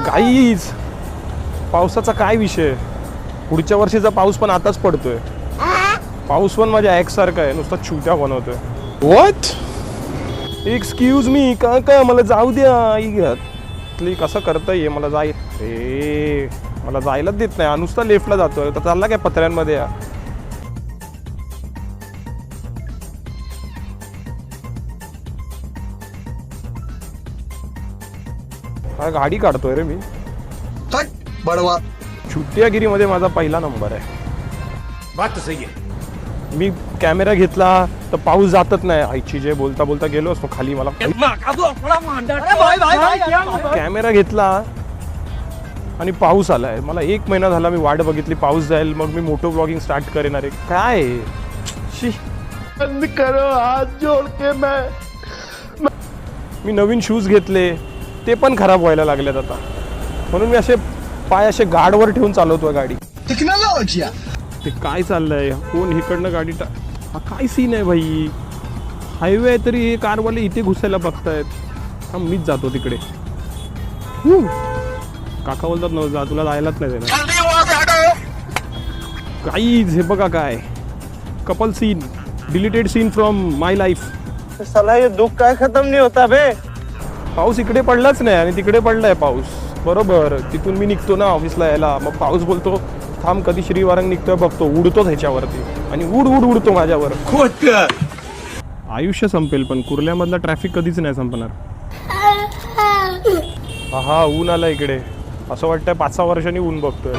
काहीच पावसाचा काय विषय, पुढच्या वर्षीचा पाऊस पण आताच पडतोय. पाऊस पण माझ्या एकसारखा आहे, नुसता चुत्या बनवतोय. व्हॉट? एक्सक्यूज मी, काय मला जाऊ द्या. कसं करता ये मला मला जायलाच देत नाही. नुसता लेफ्टला जातोय तर चालला काय पत्र्यांमध्ये. गाडी काढतोय रे मी. बडवा छुट्ट्यागिरीमध्ये माझा पहिला नंबर आहे. बात सही आहे. मी कॅमेरा घेतला तर पाऊस जातच नाही. आईची जे बोलता बोलता गेलो असतो खाली. मला कॅमेरा घेतला आणि पाऊस आलाय. मला 1 महिना झाला मी वाट बघितली पाऊस जाईल मग मी मोटो ब्लॉगिंग स्टार्ट करेन. अरे काय बंद करो हाथ जोड़ के. मी नवीन शूज घेतले ते पण खराब व्हायला लागलेत आता, म्हणून मी पाय असे गाडवर ठेवून चालवतोय गाडी. टेक्नॉलॉजी ते काय चाललंय, कोण इकडनं गाडी हा काय सीन आहे भाई. हायवे आहे तरी हे कारवाले इथे घुसायला बघतायत. मीच जातो तिकडे. काका बोलतात ना जा, तुला जायलाच नाही देणार. काहीच हे बघा काय couple scene, deleted scene from my life. साला ये दुःख काय खतम नाही होता बे. पाऊस इकडे पडलाच नाही आणि तिकडे पडलाय पाऊस. बरोबर तिथून मी निघतो ना ऑफिसला यायला, मग पाऊस बोलतो थांब कधी श्रीवारंग निघतोय बघतो, उडतोच ह्याच्यावरती आणि उडतो माझ्यावर. आयुष्य संपेल पण कुर्ल्यामधला ट्रॅफिक कधीच नाही संपणार. हा ऊन आला इकडे, असं वाटतंय 5-6 वर्षांनी ऊन बघतोय.